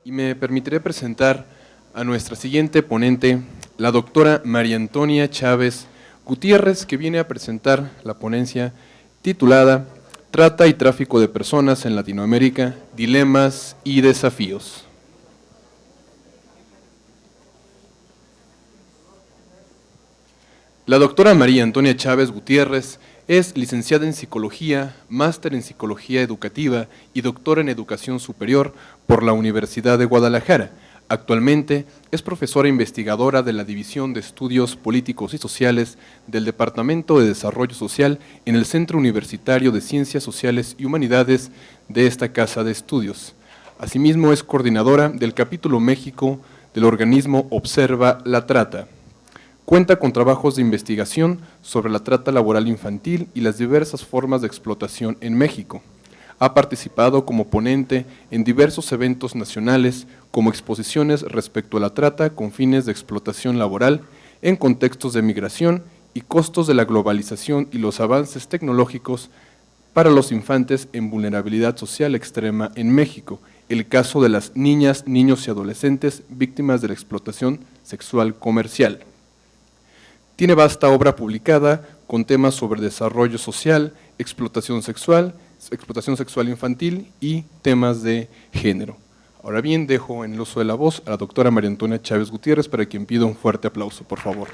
Y me permitiré presentar a nuestra siguiente ponente, la doctora María Antonia Chávez Gutiérrez, que viene a presentar la ponencia titulada Trata y tráfico de personas en Latinoamérica, dilemas y desafíos. La doctora María Antonia Chávez Gutiérrez es licenciada en Psicología, máster en Psicología Educativa y doctora en Educación Superior por la Universidad de Guadalajara. Actualmente es profesora investigadora de la División de Estudios Políticos y Sociales del Departamento de Desarrollo Social en el Centro Universitario de Ciencias Sociales y Humanidades de esta Casa de Estudios. Asimismo es coordinadora del Capítulo México del organismo Observa la Trata. Cuenta con trabajos de investigación sobre la trata laboral infantil y las diversas formas de explotación en México. Ha participado como ponente en diversos eventos nacionales, como exposiciones respecto a la trata con fines de explotación laboral en contextos de migración y costos de la globalización y los avances tecnológicos para los infantes en vulnerabilidad social extrema en México, el caso de las niñas, niños y adolescentes víctimas de la explotación sexual comercial. Tiene vasta obra publicada con temas sobre desarrollo social, explotación sexual infantil y temas de género. Ahora bien, dejo en el uso de la voz a la doctora María Antonia Chávez Gutiérrez, para quien pido un fuerte aplauso, por favor.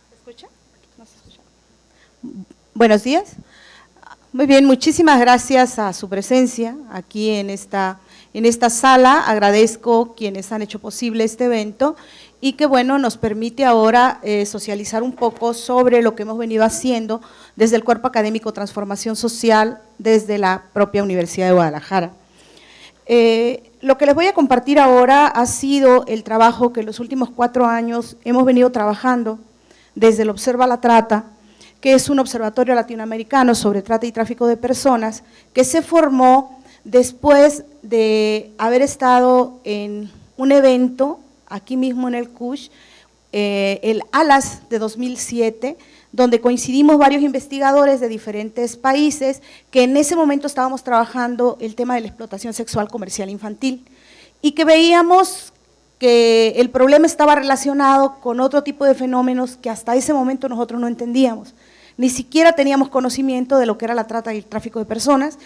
¿Se escucha? No se escucha. Buenos días. Muy bien, muchísimas gracias a su presencia aquí en esta sala. Agradezco quienes han hecho posible este evento y que, bueno, nos permite ahora socializar un poco sobre lo que hemos venido haciendo desde el Cuerpo Académico Transformación Social, desde la propia Universidad de Guadalajara. Lo que les voy a compartir ahora ha sido el trabajo que en los últimos 4 años hemos venido trabajando desde el Observa la Trata, que es un observatorio latinoamericano sobre trata y tráfico de personas, que se formó después de haber estado en un evento, aquí mismo en el CUSH, el ALAS de 2007, donde coincidimos varios investigadores de diferentes países, que en ese momento estábamos trabajando el tema de la explotación sexual comercial infantil, y que veíamos que el problema estaba relacionado con otro tipo de fenómenos que hasta ese momento nosotros no entendíamos. Ni siquiera teníamos conocimiento de lo que era la trata y el tráfico de personas,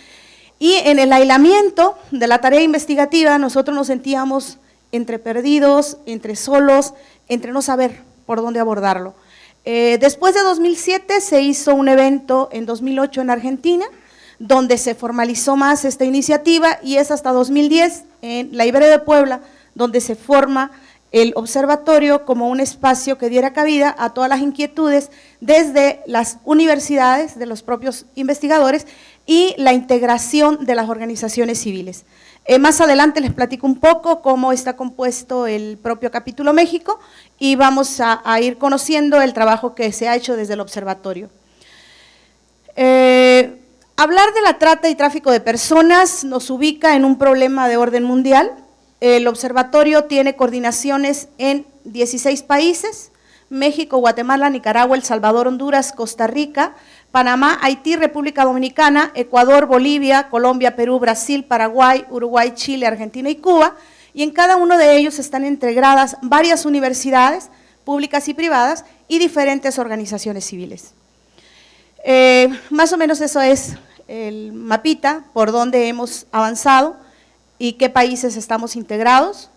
y en el aislamiento de la tarea investigativa nosotros nos sentíamos entre perdidos, entre solos, entre no saber por dónde abordarlo. Después de 2007 se hizo un evento en 2008 en Argentina, donde se formalizó más esta iniciativa, y es hasta 2010 en la Ibero de Puebla, donde se forma el observatorio como un espacio que diera cabida a todas las inquietudes desde las universidades, de los propios investigadores, y la integración de las organizaciones civiles. Más adelante les platico un poco cómo está compuesto el propio Capítulo México y vamos a ir conociendo el trabajo que se ha hecho desde el observatorio. Hablar de la trata y tráfico de personas nos ubica en un problema de orden mundial. El observatorio tiene coordinaciones en 16 países: México, Guatemala, Nicaragua, El Salvador, Honduras, Costa Rica, Panamá, Haití, República Dominicana, Ecuador, Bolivia, Colombia, Perú, Brasil, Paraguay, Uruguay, Chile, Argentina y Cuba, y en cada uno de ellos están integradas varias universidades públicas y privadas y diferentes organizaciones civiles. Más o menos eso es el mapita por donde hemos avanzado y qué países estamos integrados.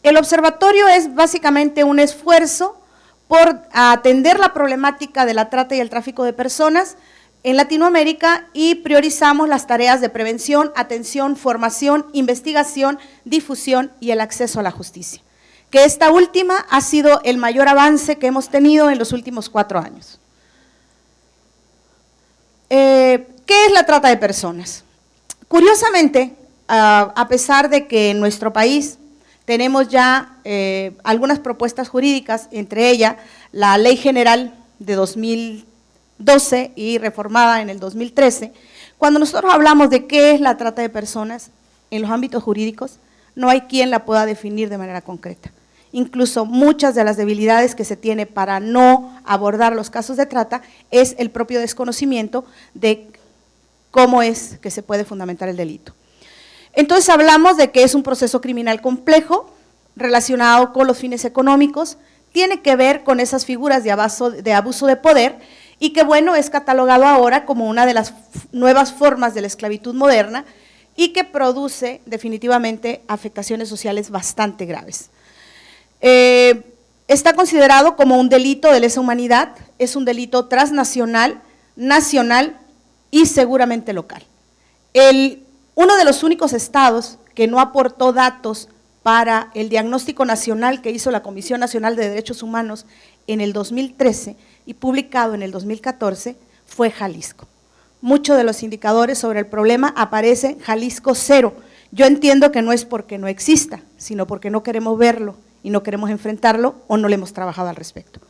El observatorio es básicamente un esfuerzo por atender la problemática de la trata y el tráfico de personas en Latinoamérica, y priorizamos las tareas de prevención, atención, formación, investigación, difusión y el acceso a la justicia, que esta última ha sido el mayor avance que hemos tenido en los últimos 4 años. ¿Qué es la trata de personas? Curiosamente, a pesar de que en nuestro país tenemos ya algunas propuestas jurídicas, entre ellas la Ley General de 2012 y reformada en el 2013, cuando nosotros hablamos de qué es la trata de personas en los ámbitos jurídicos, no hay quien la pueda definir de manera concreta. incluso muchas de las debilidades que se tiene para no abordar los casos de trata es el propio desconocimiento de cómo es que se puede fundamentar el delito. Entonces hablamos de que es un proceso criminal complejo relacionado con los fines económicos, tiene que ver con esas figuras de abuso de poder y que bueno, es catalogado ahora como una de las nuevas formas de la esclavitud moderna y que produce definitivamente afectaciones sociales bastante graves. Está considerado como un delito de lesa humanidad, es un delito transnacional, nacional y seguramente local. Uno de los únicos estados que no aportó datos para el diagnóstico nacional que hizo la Comisión Nacional de Derechos Humanos en el 2013 y publicado en el 2014 fue Jalisco. Muchos de los indicadores sobre el problema aparecen Jalisco 0. Yo entiendo que no es porque no exista, sino porque no queremos verlo y no queremos enfrentarlo o no le hemos trabajado al respecto.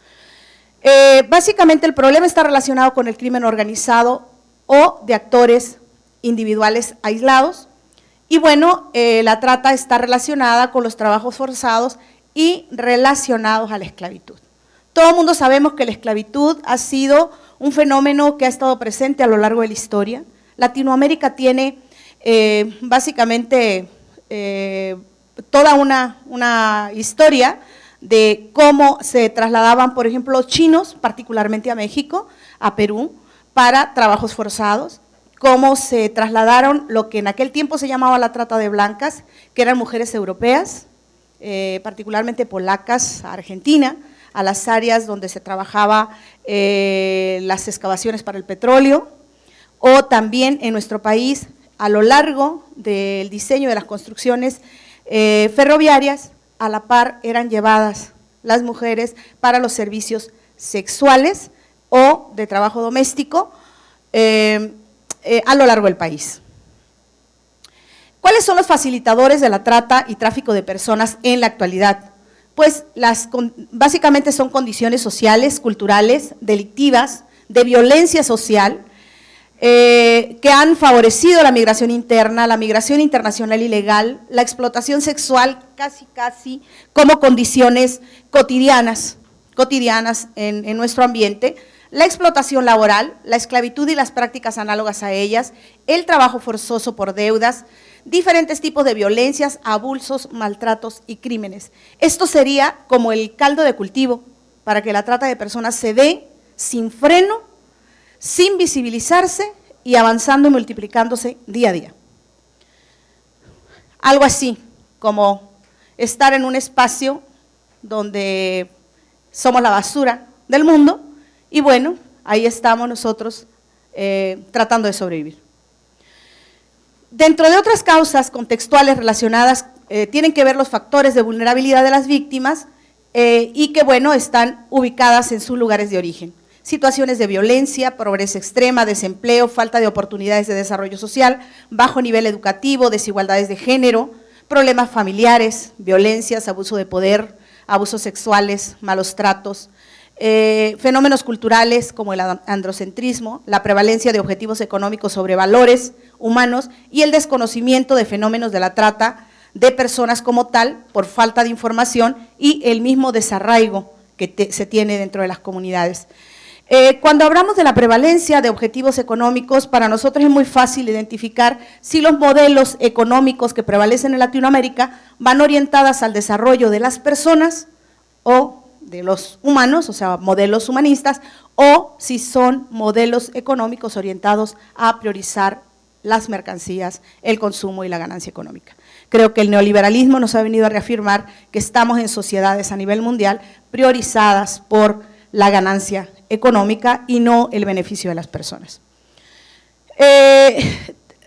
Básicamente el problema está relacionado con el crimen organizado o de actores individuales aislados y bueno, la trata está relacionada con los trabajos forzados y relacionados a la esclavitud. Todo el mundo sabemos que la esclavitud ha sido un fenómeno que ha estado presente a lo largo de la historia. Latinoamérica tiene básicamente toda una historia de cómo se trasladaban, por ejemplo, los chinos, particularmente a México, a Perú, para trabajos forzados, cómo se trasladaron lo que en aquel tiempo se llamaba la trata de blancas, que eran mujeres europeas, particularmente polacas, a Argentina, a las áreas donde se trabajaba las excavaciones para el petróleo, o también en nuestro país, a lo largo del diseño de las construcciones ferroviarias, a la par eran llevadas las mujeres para los servicios sexuales o de trabajo doméstico a lo largo del país. ¿Cuáles son los facilitadores de la trata y tráfico de personas en la actualidad? Pues básicamente son condiciones sociales, culturales, delictivas, de violencia social, que han favorecido la migración interna, la migración internacional ilegal, la explotación sexual casi como condiciones cotidianas en nuestro ambiente, la explotación laboral, la esclavitud y las prácticas análogas a ellas, el trabajo forzoso por deudas, diferentes tipos de violencias, abusos, maltratos y crímenes. Esto sería como el caldo de cultivo para que la trata de personas se dé sin freno, sin visibilizarse y avanzando y multiplicándose día a día. Algo así como estar en un espacio donde somos la basura del mundo y bueno, ahí estamos nosotros tratando de sobrevivir. Dentro de otras causas contextuales relacionadas tienen que ver los factores de vulnerabilidad de las víctimas y que bueno, están ubicadas en sus lugares de origen. Situaciones de violencia, pobreza extrema, desempleo, falta de oportunidades de desarrollo social, bajo nivel educativo, desigualdades de género, problemas familiares, violencias, abuso de poder, abusos sexuales, malos tratos, fenómenos culturales como el androcentrismo, la prevalencia de objetivos económicos sobre valores humanos y el desconocimiento de fenómenos de la trata de personas como tal por falta de información y el mismo desarraigo que se tiene dentro de las comunidades. Cuando hablamos de la prevalencia de objetivos económicos, para nosotros es muy fácil identificar si los modelos económicos que prevalecen en Latinoamérica van orientadas al desarrollo de las personas o de los humanos, o sea, modelos humanistas, o si son modelos económicos orientados a priorizar las mercancías, el consumo y la ganancia económica. Creo que el neoliberalismo nos ha venido a reafirmar que estamos en sociedades a nivel mundial priorizadas por la ganancia económica y no el beneficio de las personas.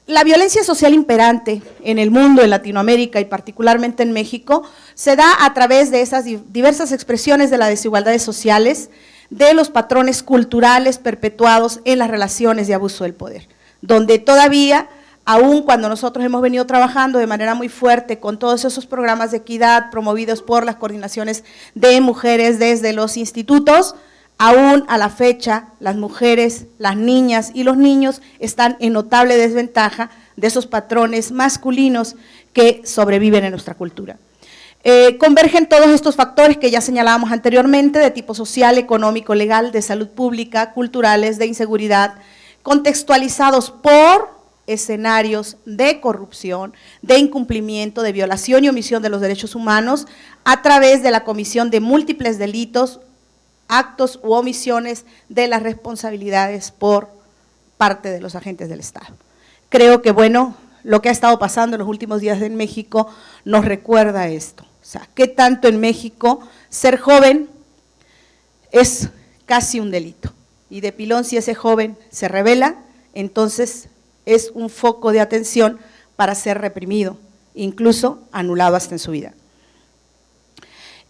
La violencia social imperante en el mundo, en Latinoamérica y particularmente en México, se da a través de esas diversas expresiones de las desigualdades sociales, de los patrones culturales perpetuados en las relaciones de abuso del poder, donde todavía, aun cuando nosotros hemos venido trabajando de manera muy fuerte con todos esos programas de equidad promovidos por las coordinaciones de mujeres desde los institutos, aún a la fecha las mujeres, las niñas y los niños están en notable desventaja de esos patrones masculinos que sobreviven en nuestra cultura. Convergen todos estos factores que ya señalábamos anteriormente, de tipo social, económico, legal, de salud pública, culturales, de inseguridad, contextualizados por escenarios de corrupción, de incumplimiento, de violación y omisión de los derechos humanos a través de la comisión de múltiples delitos, actos u omisiones de las responsabilidades por parte de los agentes del Estado. Creo que, bueno, lo que ha estado pasando en los últimos días en México nos recuerda esto. O sea, ¿qué tanto en México ser joven es casi un delito? Y de pilón, si ese joven se rebela, entonces es un foco de atención para ser reprimido, incluso anulado hasta en su vida.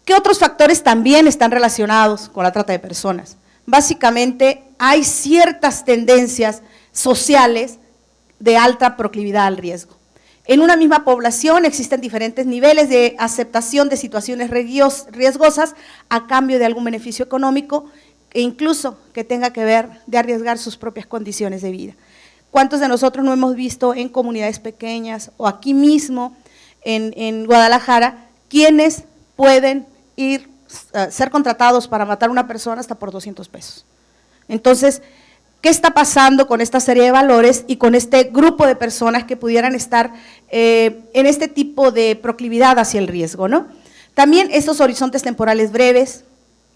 ¿Qué otros factores también están relacionados con la trata de personas? Básicamente hay ciertas tendencias sociales de alta proclividad al riesgo. En una misma población existen diferentes niveles de aceptación de situaciones riesgosas a cambio de algún beneficio económico e incluso que tenga que ver de arriesgar sus propias condiciones de vida. ¿Cuántos de nosotros no hemos visto en comunidades pequeñas o aquí mismo en Guadalajara quienes pueden ser contratados para matar a una persona hasta por 200 pesos? Entonces, ¿qué está pasando con esta serie de valores y con este grupo de personas que pudieran estar en este tipo de proclividad hacia el riesgo, ¿no? También estos horizontes temporales breves,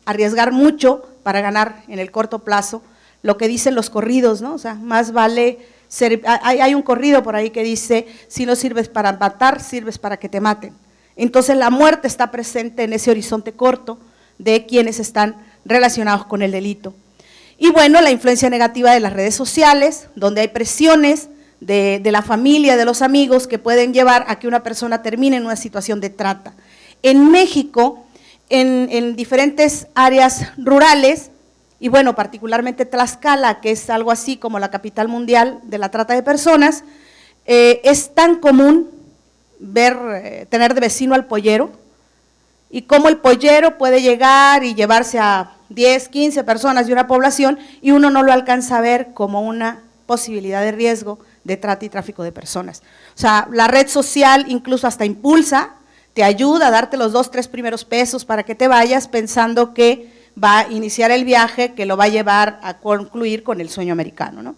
arriesgar mucho para ganar en el corto plazo, lo que dicen los corridos, ¿no? O sea, más vale hay un corrido por ahí que dice, si no sirves para matar, sirves para que te maten. Entonces la muerte está presente en ese horizonte corto de quienes están relacionados con el delito. Y bueno, la influencia negativa de las redes sociales, donde hay presiones de la familia, de los amigos, que pueden llevar a que una persona termine en una situación de trata. En México, en diferentes áreas rurales, y bueno, particularmente Tlaxcala, que es algo así como la capital mundial de la trata de personas, es tan común tener de vecino al pollero, y cómo el pollero puede llegar y llevarse a 10, 15 personas de una población y uno no lo alcanza a ver como una posibilidad de riesgo de trata y tráfico de personas. O sea, la red social incluso hasta impulsa, te ayuda a darte los 2, 3 primeros pesos para que te vayas pensando que va a iniciar el viaje que lo va a llevar a concluir con el sueño americano, ¿no?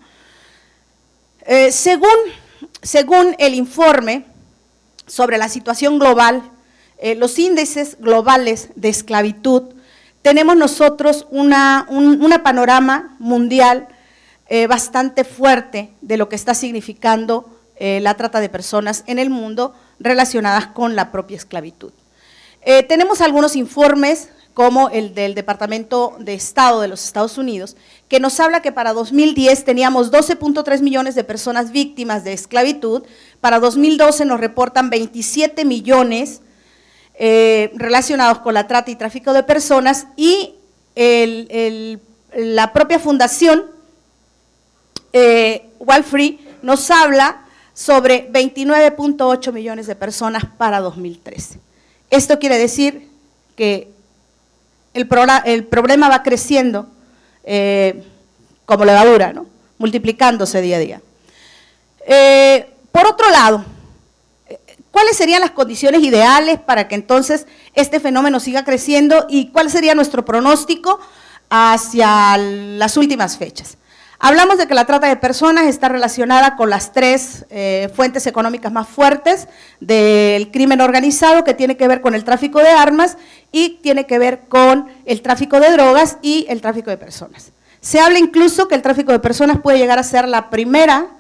Según el informe sobre la situación global, los índices globales de esclavitud, tenemos nosotros una panorama mundial bastante fuerte de lo que está significando la trata de personas en el mundo relacionadas con la propia esclavitud. Tenemos algunos informes como el del Departamento de Estado de los Estados Unidos, que nos habla que para 2010 teníamos 12.3 millones de personas víctimas de esclavitud, para 2012 nos reportan 27 millones relacionados con la trata y tráfico de personas, y la propia fundación Walfree nos habla sobre 29.8 millones de personas para 2013. Esto quiere decir que el problema va creciendo como levadura, ¿no? Multiplicándose día a día. Por otro lado, ¿cuáles serían las condiciones ideales para que entonces este fenómeno siga creciendo y cuál sería nuestro pronóstico hacia las últimas fechas? Hablamos de que la trata de personas está relacionada con las 3 fuentes económicas más fuertes del crimen organizado, que tiene que ver con el tráfico de armas y tiene que ver con el tráfico de drogas y el tráfico de personas. Se habla incluso que el tráfico de personas puede llegar a ser la primera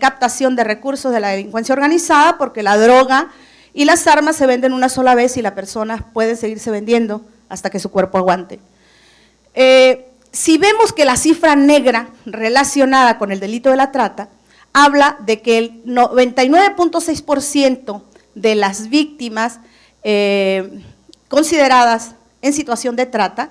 captación de recursos de la delincuencia organizada, porque la droga y las armas se venden una sola vez y la persona puede seguirse vendiendo hasta que su cuerpo aguante. Si vemos que la cifra negra relacionada con el delito de la trata habla de que el 99.6% de las víctimas consideradas en situación de trata,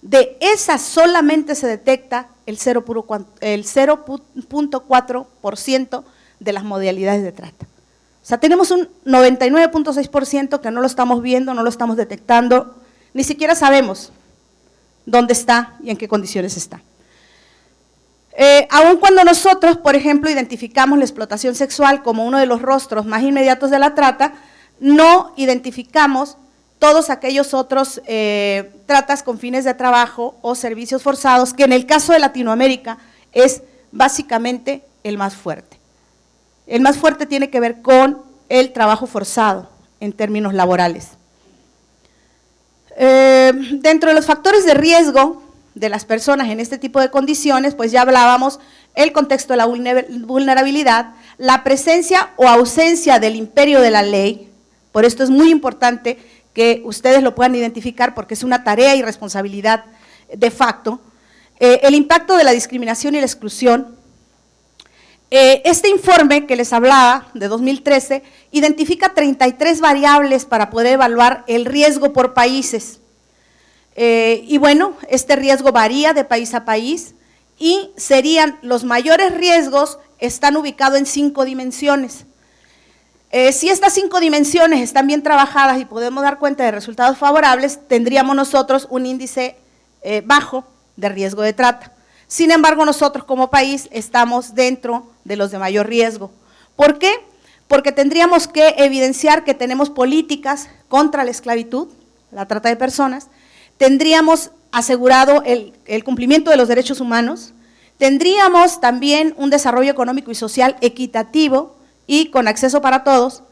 de esas solamente se detecta el 0.4% de las modalidades de trata. O sea, tenemos un 99.6% que no lo estamos viendo, no lo estamos detectando, ni siquiera sabemos dónde está y en qué condiciones está. Aun cuando nosotros, por ejemplo, identificamos la explotación sexual como uno de los rostros más inmediatos de la trata, no identificamos todos aquellos otros tratas con fines de trabajo o servicios forzados, que en el caso de Latinoamérica es básicamente el más fuerte. El más fuerte tiene que ver con el trabajo forzado en términos laborales. Dentro de los factores de riesgo de las personas en este tipo de condiciones, pues ya hablábamos el contexto de la vulnerabilidad, la presencia o ausencia del imperio de la ley. Por esto es muy importante que ustedes lo puedan identificar, porque es una tarea y responsabilidad de facto. El impacto de la discriminación y la exclusión. Este informe que les hablaba, de 2013, identifica 33 variables para poder evaluar el riesgo por países. Y bueno, este riesgo varía de país a país y serían los mayores riesgos, están ubicados en 5 dimensiones. Si estas 5 dimensiones están bien trabajadas y podemos dar cuenta de resultados favorables, tendríamos nosotros un índice bajo de riesgo de trata. Sin embargo, nosotros como país estamos dentro de los de mayor riesgo. ¿Por qué? Porque tendríamos que evidenciar que tenemos políticas contra la esclavitud, la trata de personas, tendríamos asegurado el cumplimiento de los derechos humanos, tendríamos también un desarrollo económico y social equitativo y con acceso para todos,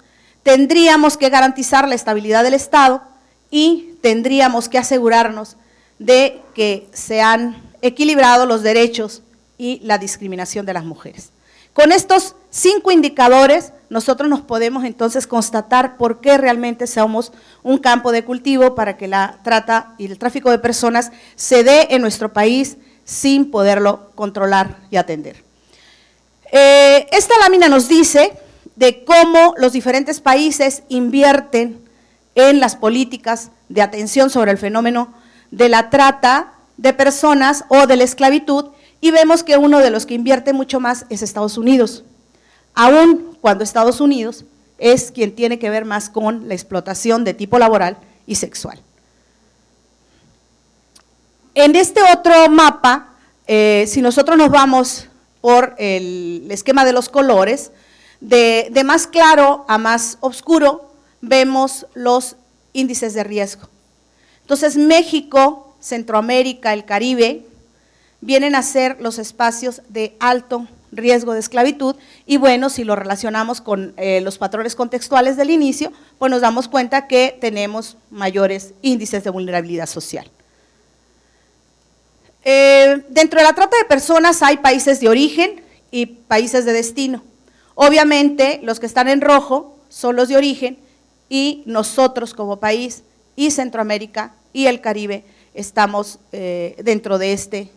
tendríamos que garantizar la estabilidad del Estado y tendríamos que asegurarnos de que se han equilibrado los derechos y la discriminación de las mujeres. Con estos 5 indicadores, nosotros nos podemos entonces constatar por qué realmente somos un campo de cultivo para que la trata y el tráfico de personas se dé en nuestro país sin poderlo controlar y atender. Esta lámina nos dice de cómo los diferentes países invierten en las políticas de atención sobre el fenómeno de la trata de personas o de la esclavitud, y vemos que uno de los que invierte mucho más es Estados Unidos, aun cuando Estados Unidos es quien tiene que ver más con la explotación de tipo laboral y sexual. En este otro mapa, si nosotros nos vamos por el esquema de los colores, de más claro a más oscuro, vemos los índices de riesgo. Entonces, México, Centroamérica, el Caribe, vienen a ser los espacios de alto riesgo de esclavitud, y bueno, si lo relacionamos con los patrones contextuales del inicio, pues nos damos cuenta que tenemos mayores índices de vulnerabilidad social. Dentro de la trata de personas hay países de origen y países de destino. Obviamente, los que están en rojo son los de origen, y nosotros como país y Centroamérica y el Caribe estamos dentro de este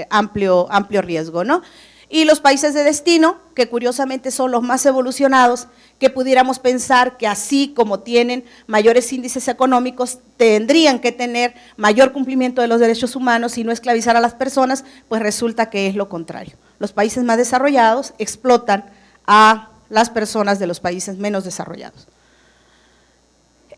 amplio riesgo, ¿no? Y los países de destino, que curiosamente son los más evolucionados, que pudiéramos pensar que así como tienen mayores índices económicos, tendrían que tener mayor cumplimiento de los derechos humanos y no esclavizar a las personas, pues resulta que es lo contrario. Los países más desarrollados explotan a las personas de los países menos desarrollados.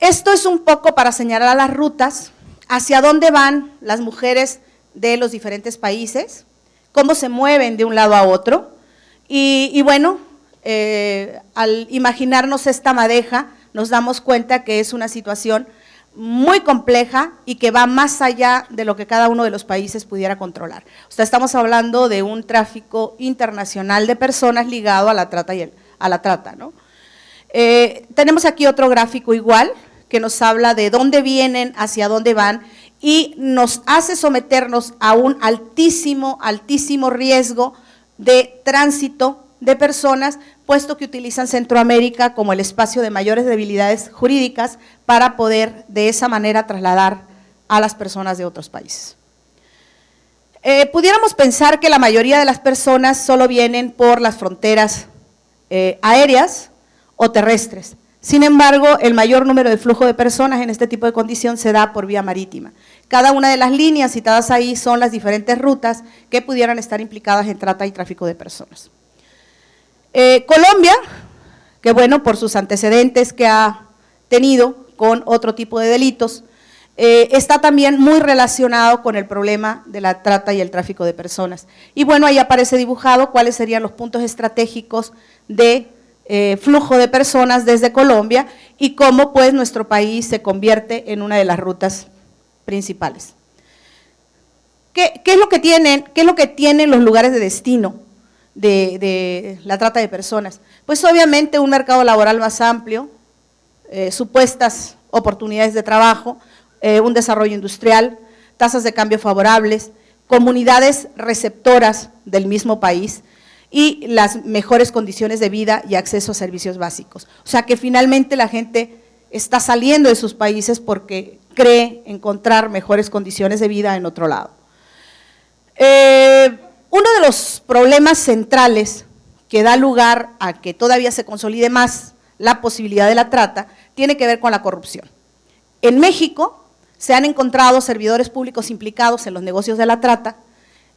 Esto es un poco para señalar las rutas, hacia dónde van las mujeres de los diferentes países, cómo se mueven de un lado a otro, y bueno, al imaginarnos esta madeja, nos damos cuenta que es una situación muy compleja y que va más allá de lo que cada uno de los países pudiera controlar. O sea, estamos hablando de un tráfico internacional de personas ligado a la trata ¿no? Tenemos aquí otro gráfico igual, que nos habla de dónde vienen, hacia dónde van, y nos hace someternos a un altísimo riesgo de tránsito de personas, puesto que utilizan Centroamérica como el espacio de mayores debilidades jurídicas para poder de esa manera trasladar a las personas de otros países. Pudiéramos pensar que la mayoría de las personas solo vienen por las fronteras aéreas o terrestres. Sin embargo, el mayor número de flujo de personas en este tipo de condición se da por vía marítima. Cada una de las líneas citadas ahí son las diferentes rutas que pudieran estar implicadas en trata y tráfico de personas. Colombia, que bueno, por sus antecedentes que ha tenido con otro tipo de delitos, está también muy relacionado con el problema de la trata y el tráfico de personas. Y bueno, ahí aparece dibujado cuáles serían los puntos estratégicos de flujo de personas desde Colombia y cómo pues nuestro país se convierte en una de las rutas principales. ¿Qué es lo que tienen los lugares de destino de la trata de personas? Pues obviamente un mercado laboral más amplio, supuestas oportunidades de trabajo, un desarrollo industrial, tasas de cambio favorables, comunidades receptoras del mismo país y las mejores condiciones de vida y acceso a servicios básicos. O sea que finalmente la gente está saliendo de sus países porque cree encontrar mejores condiciones de vida en otro lado. Uno de los problemas centrales que da lugar a que todavía se consolide más la posibilidad de la trata tiene que ver con la corrupción. En México se han encontrado servidores públicos implicados en los negocios de la trata,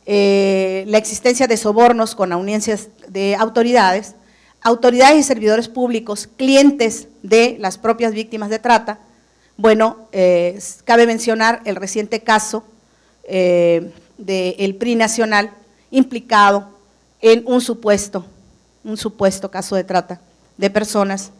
la existencia de sobornos con audiencias de autoridades y servidores públicos, clientes de las propias víctimas de trata. Bueno, cabe mencionar el reciente caso del PRI nacional implicado en un supuesto caso de trata de personas.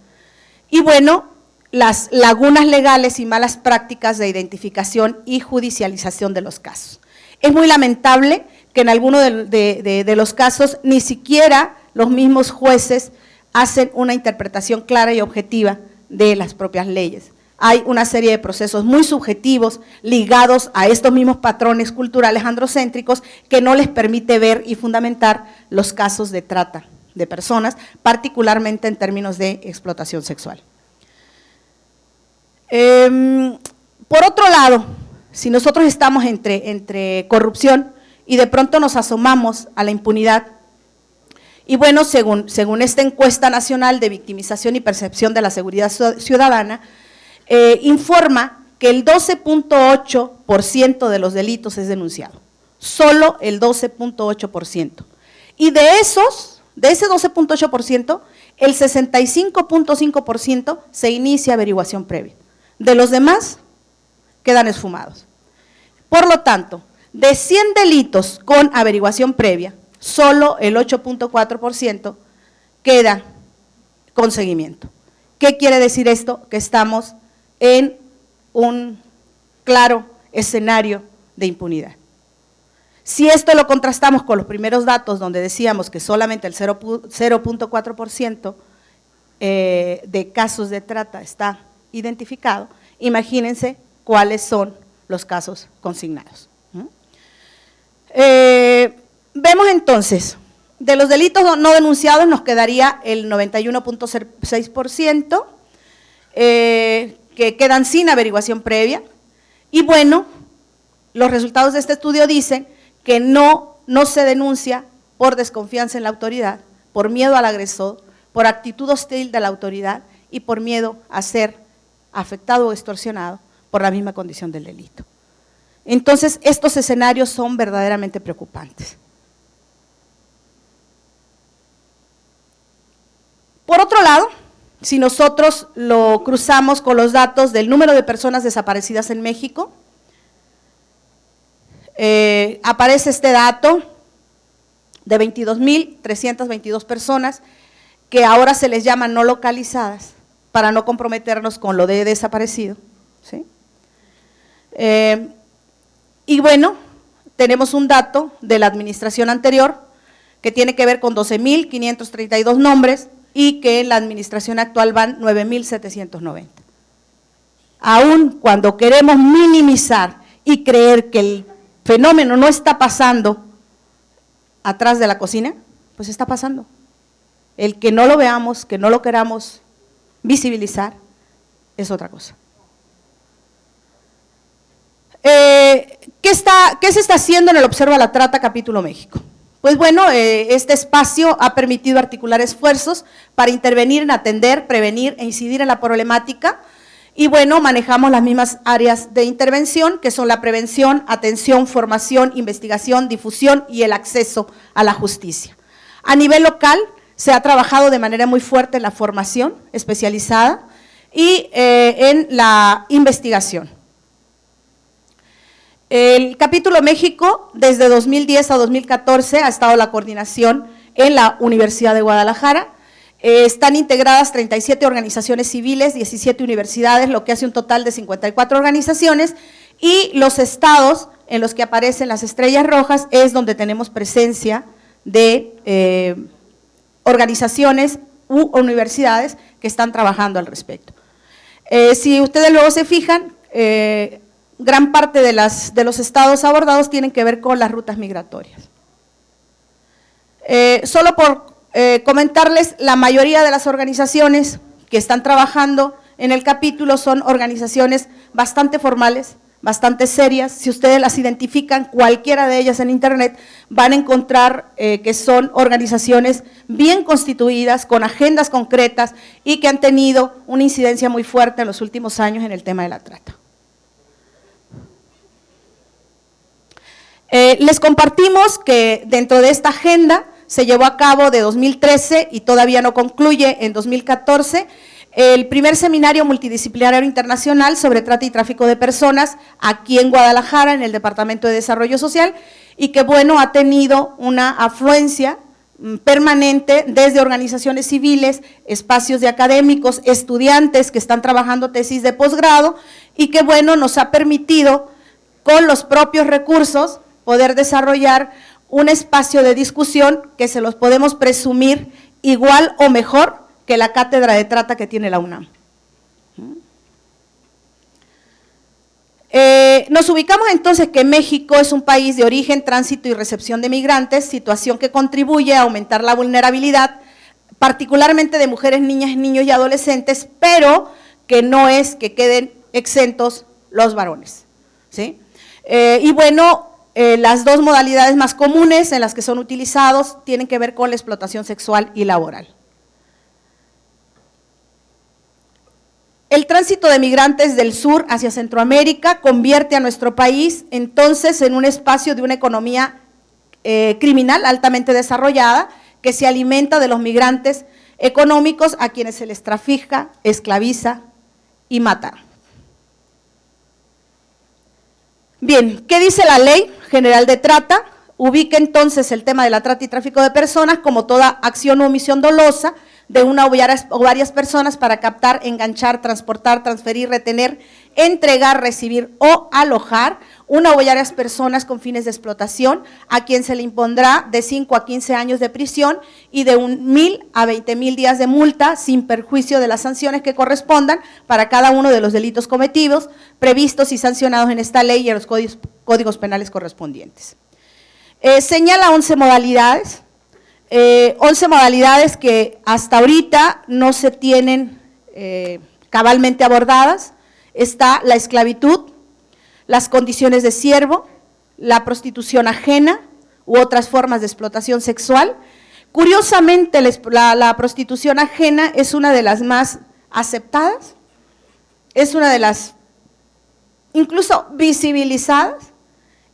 Y bueno, las lagunas legales y malas prácticas de identificación y judicialización de los casos. Es muy lamentable que en algunos de los casos ni siquiera los mismos jueces hacen una interpretación clara y objetiva de las propias leyes. Hay una serie de procesos muy subjetivos ligados a estos mismos patrones culturales androcéntricos que no les permite ver y fundamentar los casos de trata de personas, particularmente en términos de explotación sexual. Por otro lado, si nosotros estamos entre corrupción y de pronto nos asomamos a la impunidad, y bueno, según esta encuesta nacional de victimización y percepción de la seguridad ciudadana, informa que el 12.8% de los delitos es denunciado, solo el 12.8%. Y de ese 12.8%, el 65.5% se inicia averiguación previa. De los demás, quedan esfumados. Por lo tanto, de 100 delitos con averiguación previa, solo el 8.4% queda con seguimiento. ¿Qué quiere decir esto? Que estamos en un claro escenario de impunidad. Si esto lo contrastamos con los primeros datos donde decíamos que solamente el 0.4% de casos de trata está identificado, imagínense cuáles son los casos consignados. Vemos entonces, de los delitos no denunciados nos quedaría el 91.6%, que quedan sin averiguación previa, y bueno, los resultados de este estudio dicen que no se denuncia por desconfianza en la autoridad, por miedo al agresor, por actitud hostil de la autoridad y por miedo a ser afectado o extorsionado por la misma condición del delito. Entonces, estos escenarios son verdaderamente preocupantes. Por otro lado, si nosotros lo cruzamos con los datos del número de personas desaparecidas en México, aparece este dato de 22.322 personas que ahora se les llama no localizadas para no comprometernos con lo de desaparecido, ¿sí? Y bueno, tenemos un dato de la administración anterior que tiene que ver con 12.532 nombres y que en la administración actual van 9.790. Aún cuando queremos minimizar y creer que el fenómeno no está pasando atrás de la cocina, pues está pasando. El que no lo veamos, que no lo queramos visibilizar, es otra cosa. ¿Qué se está haciendo en el Observa la Trata capítulo México? Pues bueno, este espacio ha permitido articular esfuerzos para intervenir en atender, prevenir e incidir en la problemática y bueno, manejamos las mismas áreas de intervención que son la prevención, atención, formación, investigación, difusión y el acceso a la justicia. A nivel local se ha trabajado de manera muy fuerte en la formación especializada y en la investigación. El capítulo México, desde 2010 a 2014, ha estado la coordinación en la Universidad de Guadalajara Están integradas 37 organizaciones civiles, 17 universidades, lo que hace un total de 54 organizaciones, y los estados en los que aparecen las estrellas rojas es donde tenemos presencia de organizaciones u universidades que están trabajando al respecto. Si ustedes luego se fijan, gran parte de los estados abordados tienen que ver con las rutas migratorias. Solo por comentarles, la mayoría de las organizaciones que están trabajando en el capítulo son organizaciones bastante formales, bastante serias. Si ustedes las identifican, cualquiera de ellas en internet, van a encontrar que son organizaciones bien constituidas, con agendas concretas y que han tenido una incidencia muy fuerte en los últimos años en el tema de la trata. Les compartimos que dentro de esta agenda se llevó a cabo de 2013 y todavía no concluye en 2014, el primer seminario multidisciplinario internacional sobre trata y tráfico de personas aquí en Guadalajara, en el Departamento de Desarrollo Social, y que bueno, ha tenido una afluencia permanente desde organizaciones civiles, espacios de académicos, estudiantes que están trabajando tesis de posgrado, y que bueno, nos ha permitido con los propios recursos poder desarrollar un espacio de discusión que se los podemos presumir igual o mejor que la cátedra de trata que tiene la UNAM. Nos ubicamos entonces que México es un país de origen, tránsito y recepción de migrantes, situación que contribuye a aumentar la vulnerabilidad, particularmente de mujeres, niñas, niños y adolescentes, pero que no es que queden exentos los varones, ¿sí? Y bueno, las dos modalidades más comunes en las que son utilizados tienen que ver con la explotación sexual y laboral. El tránsito de migrantes del sur hacia Centroamérica convierte a nuestro país entonces en un espacio de una economía criminal altamente desarrollada que se alimenta de los migrantes económicos a quienes se les trafica, esclaviza y mata. Bien, ¿qué dice la Ley General de Trata? Ubica entonces el tema de la trata y tráfico de personas como toda acción o omisión dolosa de una o varias personas para captar, enganchar, transportar, transferir, retener, entregar, recibir o alojar una o varias personas con fines de explotación, a quien se le impondrá de 5 a 15 años de prisión y de 1,000 a 20,000 días de multa, sin perjuicio de las sanciones que correspondan para cada uno de los delitos cometidos, previstos y sancionados en esta ley y en los códigos penales correspondientes. Señala 11 modalidades. 11 modalidades que hasta ahorita no se tienen cabalmente abordadas. Está la esclavitud, las condiciones de siervo, la prostitución ajena u otras formas de explotación sexual. Curiosamente, la prostitución ajena es una de las más aceptadas, es una de las incluso visibilizadas,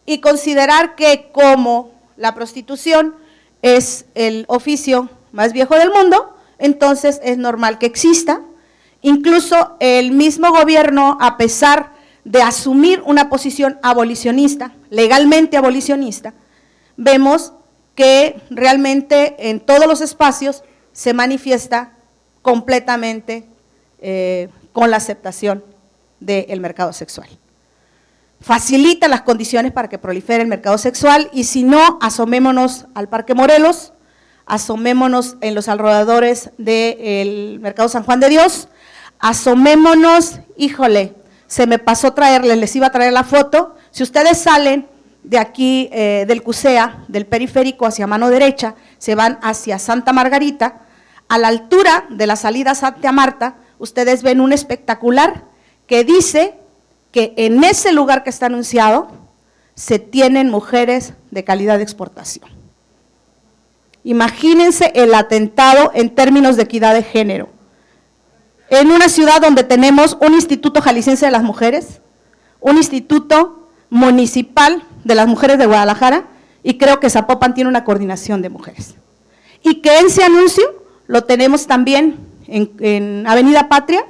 y considerar que como la prostitución es el oficio más viejo del mundo, entonces es normal que exista. Incluso el mismo gobierno, a pesar de asumir una posición abolicionista, legalmente abolicionista, vemos que realmente en todos los espacios se manifiesta completamente con la aceptación del mercado sexual. Facilita las condiciones para que prolifere el mercado sexual, y si no, asomémonos al Parque Morelos, asomémonos en los alrededores del Mercado San Juan de Dios, asomémonos, híjole, se me pasó traerles, les iba a traer la foto, si ustedes salen de aquí del CUSEA, del periférico hacia mano derecha, se van hacia Santa Margarita, a la altura de la salida Santa Marta, ustedes ven un espectacular que dice que en ese lugar que está anunciado se tienen mujeres de calidad de exportación. Imagínense el atentado en términos de equidad de género. En una ciudad donde tenemos un Instituto Jalisciense de las Mujeres, un Instituto Municipal de las Mujeres de Guadalajara, y creo que Zapopan tiene una coordinación de mujeres. Y que ese anuncio lo tenemos también en Avenida Patria,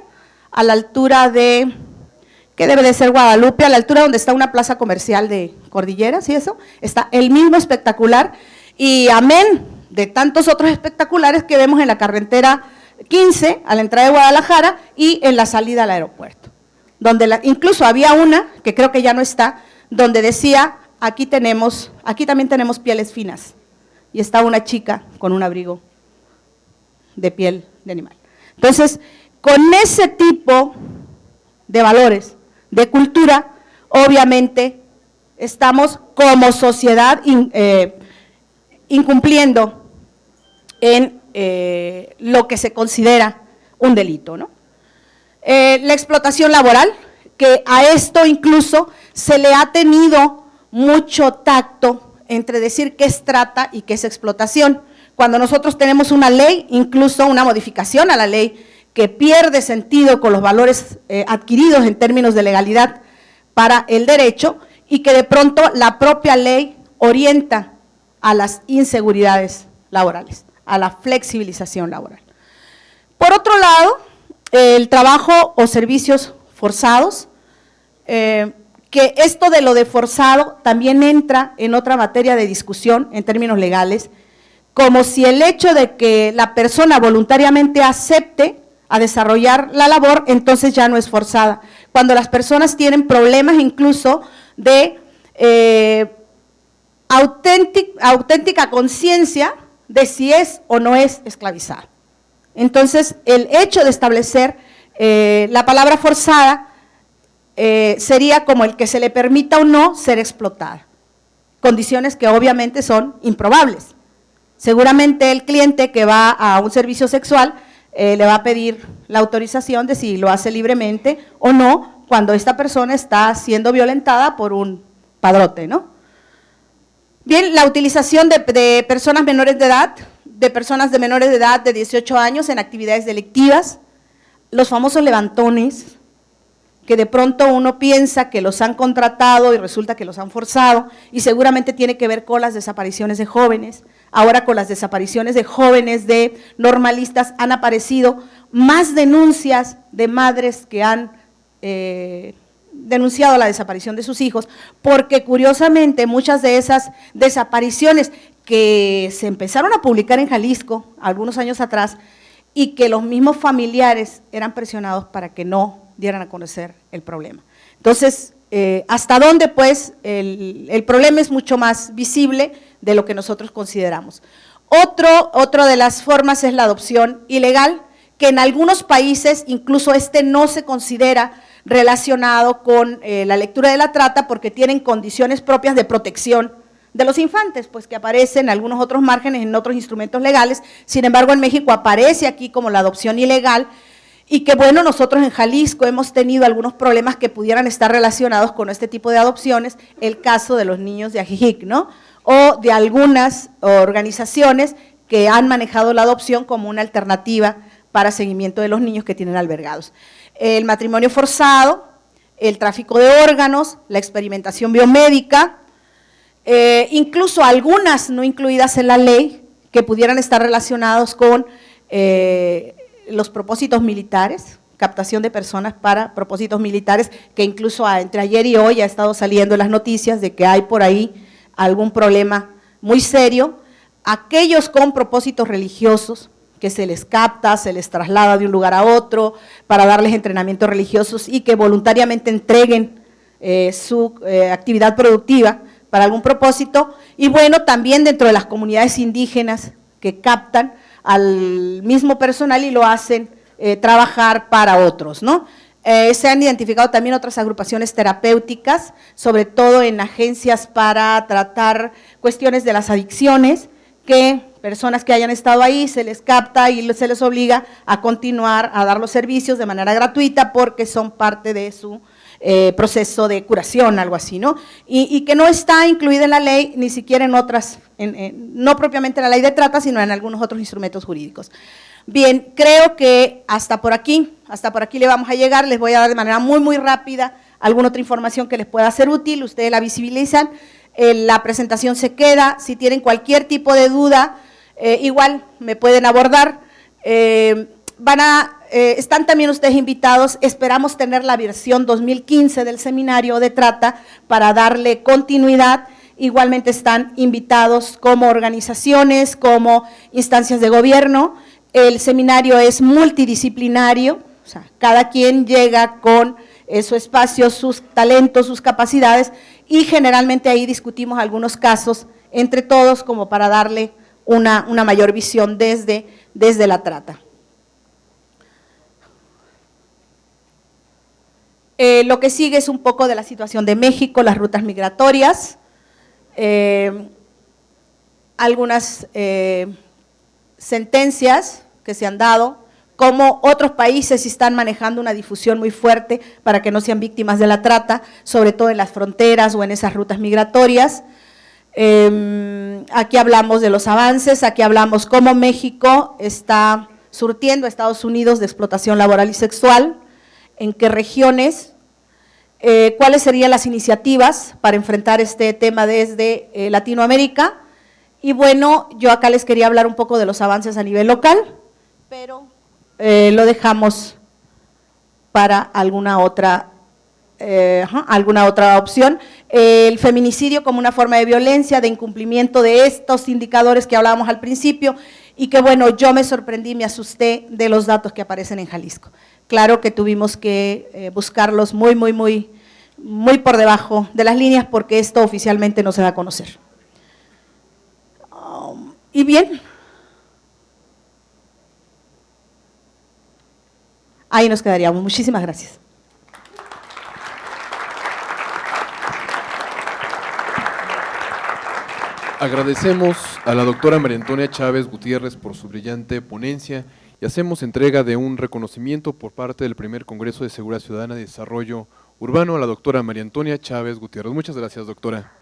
a la altura de, ¿qué debe de ser Guadalupe? A la altura donde está una plaza comercial de Cordilleras y eso, está el mismo espectacular, y amén de tantos otros espectaculares que vemos en la carretera 15, a la entrada de Guadalajara, y en la salida al aeropuerto, donde incluso había una, que creo que ya no está, donde decía, aquí también tenemos pieles finas, y estaba una chica con un abrigo de piel de animal. Entonces, con ese tipo de valores, de cultura, obviamente estamos como sociedad incumpliendo en lo que se considera un delito, ¿no? La explotación laboral, que a esto incluso se le ha tenido mucho tacto entre decir qué es trata y qué es explotación. Cuando nosotros tenemos una ley, incluso una modificación a la ley, que pierde sentido con los valores adquiridos en términos de legalidad para el derecho, y que de pronto la propia ley orienta a las inseguridades laborales, a la flexibilización laboral. Por otro lado, el trabajo o servicios forzados, que esto de lo de forzado también entra en otra materia de discusión en términos legales, como si el hecho de que la persona voluntariamente acepte a desarrollar la labor, entonces ya no es forzada. Cuando las personas tienen problemas incluso de auténtica conciencia de si es o no es esclavizada. Entonces, el hecho de establecer la palabra forzada sería como el que se le permita o no ser explotada, condiciones que obviamente son improbables. Seguramente el cliente que va a un servicio sexual le va a pedir la autorización de si lo hace libremente o no, cuando esta persona está siendo violentada por un padrote, ¿no? Bien, la utilización de personas menores de edad, de personas de menores de edad de 18 años en actividades delictivas, los famosos levantones, que de pronto uno piensa que los han contratado y resulta que los han forzado, y seguramente tiene que ver con las desapariciones de jóvenes. Ahora con las desapariciones de jóvenes de normalistas han aparecido más denuncias de madres que han denunciado la desaparición de sus hijos, porque curiosamente muchas de esas desapariciones que se empezaron a publicar en Jalisco algunos años atrás, y que los mismos familiares eran presionados para que no dieran a conocer el problema. Entonces, ¿hasta dónde pues el problema es mucho más visible de lo que nosotros consideramos? Otra de las formas es la adopción ilegal, que en algunos países incluso no se considera relacionado con la lectura de la trata, porque tienen condiciones propias de protección de los infantes, pues que aparecen en algunos otros márgenes en otros instrumentos legales. Sin embargo, en México aparece aquí como la adopción ilegal, y que bueno, nosotros en Jalisco hemos tenido algunos problemas que pudieran estar relacionados con este tipo de adopciones, el caso de los niños de Ajijic, ¿no? O de algunas organizaciones que han manejado la adopción como una alternativa para seguimiento de los niños que tienen albergados. El matrimonio forzado, el tráfico de órganos, la experimentación biomédica, incluso algunas no incluidas en la ley que pudieran estar relacionados con los propósitos militares, captación de personas para propósitos militares, que incluso entre ayer y hoy ha estado saliendo las noticias de que hay por ahí algún problema muy serio. Aquellos con propósitos religiosos, que se les capta, se les traslada de un lugar a otro para darles entrenamientos religiosos y que voluntariamente entreguen su actividad productiva para algún propósito. Y bueno, también dentro de las comunidades indígenas que captan al mismo personal y lo hacen trabajar para otros, ¿no? Se han identificado también otras agrupaciones terapéuticas, sobre todo en agencias para tratar cuestiones de las adicciones, que personas que hayan estado ahí se les capta y se les obliga a continuar a dar los servicios de manera gratuita porque son parte de su proceso de curación, algo así, ¿no? Y que no está incluida en la ley, ni siquiera en otras, no propiamente en la ley de trata, sino en algunos otros instrumentos jurídicos. Bien, creo que hasta por aquí le vamos a llegar. Les voy a dar de manera muy rápida alguna otra información que les pueda ser útil, ustedes la visibilizan, la presentación se queda. Si tienen cualquier tipo de duda, igual me pueden abordar. Están también ustedes invitados, esperamos tener la versión 2015 del seminario de trata para darle continuidad igualmente están invitados como organizaciones, como instancias de gobierno. El seminario es multidisciplinario, o sea, cada quien llega con su espacio, sus talentos, sus capacidades, y generalmente ahí discutimos algunos casos entre todos como para darle una mayor visión desde la trata. Lo que sigue es un poco de la situación de México, las rutas migratorias, algunas sentencias que se han dado, cómo otros países están manejando una difusión muy fuerte para que no sean víctimas de la trata, sobre todo en las fronteras o en esas rutas migratorias. Aquí hablamos de los avances, aquí hablamos cómo México está surtiendo a Estados Unidos de explotación laboral y sexual, en qué regiones, cuáles serían las iniciativas para enfrentar este tema desde Latinoamérica. Y bueno, yo acá les quería hablar un poco de los avances a nivel local, pero lo dejamos para alguna otra opción. El feminicidio como una forma de violencia, de incumplimiento de estos indicadores que hablábamos al principio, y que bueno, yo me sorprendí, me asusté de los datos que aparecen en Jalisco. Claro que tuvimos que buscarlos muy por debajo de las líneas, porque esto oficialmente no se da a conocer. Y bien, ahí nos quedaríamos. Muchísimas gracias. Agradecemos a la doctora María Antonia Chávez Gutiérrez por su brillante ponencia y hacemos entrega de un reconocimiento por parte del primer Congreso de Seguridad Ciudadana y Desarrollo Urbano a la doctora María Antonia Chávez Gutiérrez. Muchas gracias, doctora.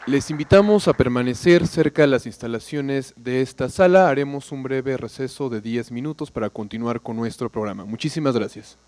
Les invitamos a permanecer cerca de las instalaciones de esta sala. Haremos un breve receso de 10 minutos para continuar con nuestro programa. Muchísimas gracias.